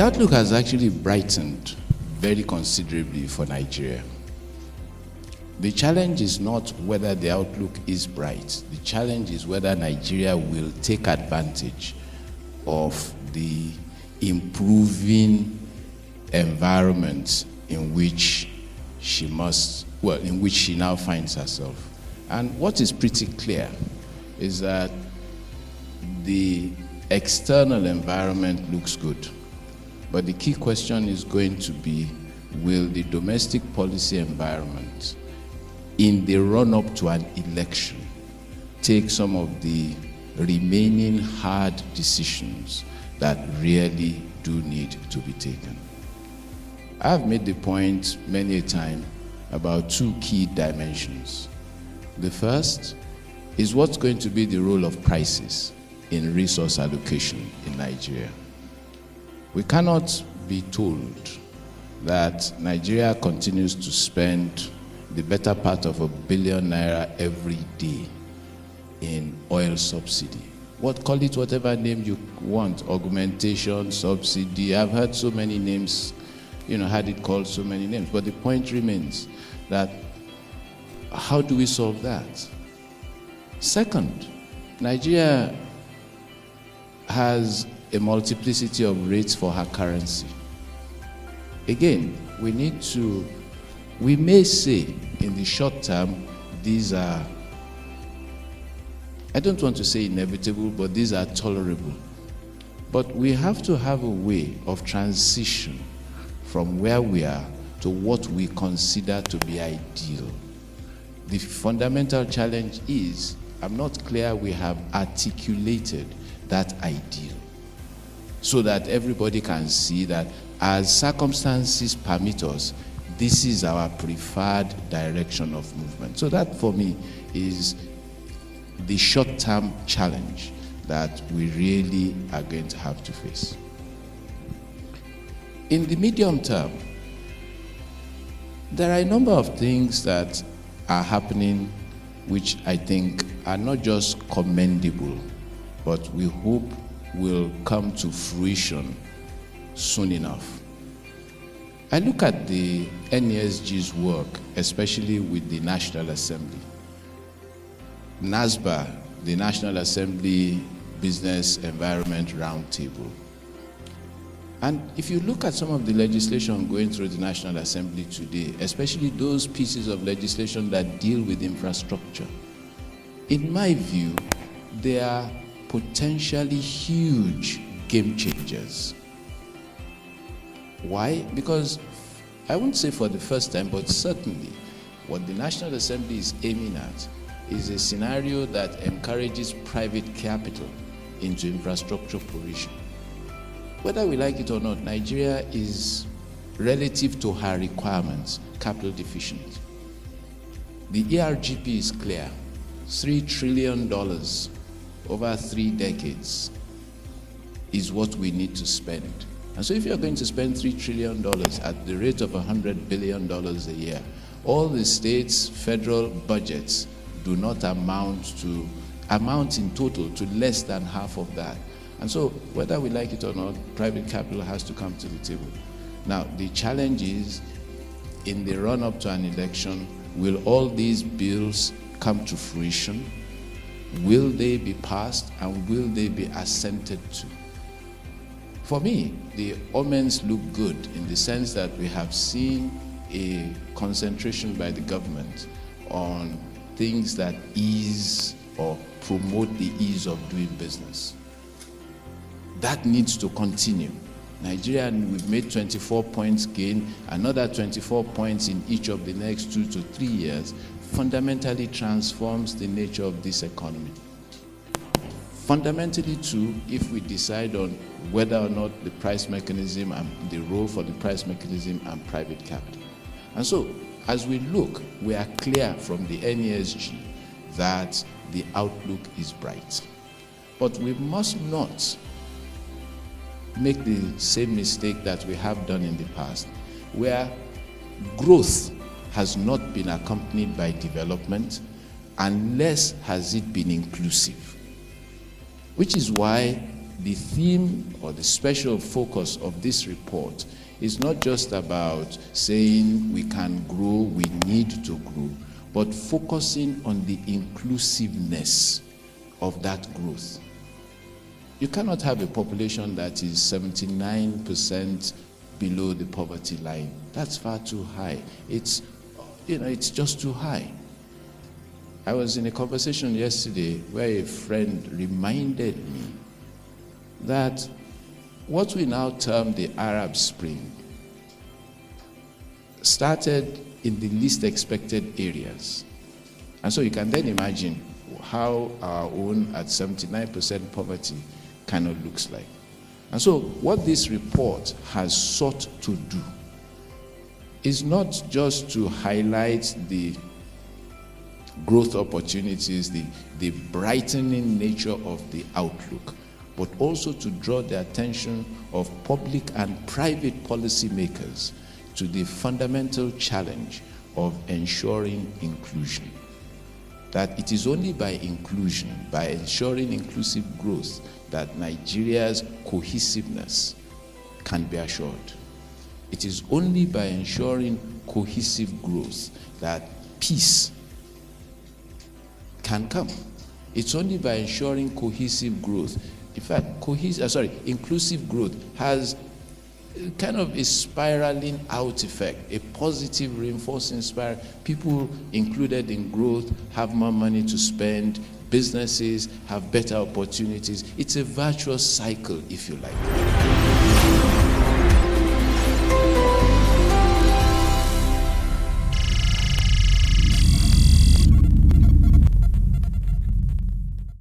outlook has actually brightened very considerably for Nigeria. The challenge is not whether the outlook is bright. The challenge is whether Nigeria will take advantage of the improving environment in which she now finds herself. And what is pretty clear is that the external environment looks good. But the key question is going to be, will the domestic policy environment in the run-up to an election take some of the remaining hard decisions that really do need to be taken? I've made the point many a time about two key dimensions. The first is what's going to be the role of prices in resource allocation in Nigeria. We cannot be told that Nigeria continues to spend the better part of ₦1 billion every day in oil subsidy. Call it whatever name you want, augmentation, subsidy. I've heard so many names, had it called so many names. But the point remains that how do we solve that? Second, Nigeria has a multiplicity of rates for her currency. Again, we may say in the short term, these are, I don't want to say inevitable, but these are tolerable. But we have to have a way of transition from where we are to what we consider to be ideal. The fundamental challenge is, I'm not clear we have articulated that ideal so that everybody can see that as circumstances permit us, this is our preferred direction of movement. So that, for me, is the short-term challenge that we really are going to have to face. In the medium term, there are a number of things that are happening which I think are not just commendable, but we hope will come to fruition soon enough. I look at the Nesg's work, especially with the National Assembly. NASBA, the National Assembly Business Environment Roundtable. And if you look at some of the legislation going through the National Assembly today, especially those pieces of legislation that deal with infrastructure, in my view, they are potentially huge game changers. Why? Because I won't say for the first time, but certainly what the National Assembly is aiming at is a scenario that encourages private capital into infrastructure provision. Whether we like it or not, Nigeria is, relative to her requirements, capital deficient. The ERGP is clear, $3 trillion over 3 decades is what we need to spend. And so if you're going to spend $3 trillion at the rate of $100 billion a year, all the states' federal budgets do not amount in total to less than half of that. And so whether we like it or not, private capital has to come to the table. Now, the challenge is, in the run-up to an election, will all these bills come to fruition? Will they be passed, and will they be assented to? For me, the omens look good in the sense that we have seen a concentration by the government on things that ease or promote the ease of doing business. That needs to continue. Nigeria, we've made 24 points gain, another 24 points in each of the next 2 to 3 years fundamentally transforms the nature of this economy. Fundamentally too, if we decide on whether or not the price mechanism and the role for the price mechanism and private capital. And so, as we look, we are clear from the Nesg that the outlook is bright. But we must not make the same mistake that we have done in the past, where growth has not been accompanied by development, unless has it been inclusive. Which is why the theme or the special focus of this report is not just about saying we can grow, we need to grow, but focusing on the inclusiveness of that growth. You cannot have a population that is 79% below the poverty line. That's far too high. It's just too high. I was in a conversation yesterday where a friend reminded me that what we now term the Arab Spring started in the least expected areas. And so you can then imagine how our own at 79% poverty kind of looks like. And so what this report has sought to do is not just to highlight the growth opportunities, the brightening nature of the outlook, but also to draw the attention of public and private policymakers to the fundamental challenge of ensuring inclusion. That it is only by inclusion, by ensuring inclusive growth, that Nigeria's cohesiveness can be assured. It is only by ensuring cohesive growth that peace can come. It's only by ensuring cohesive growth. In fact, inclusive growth has kind of a spiraling out effect, a positive reinforcing spiral. People included in growth have more money to spend, businesses have better opportunities. It's a virtuous cycle, if you like.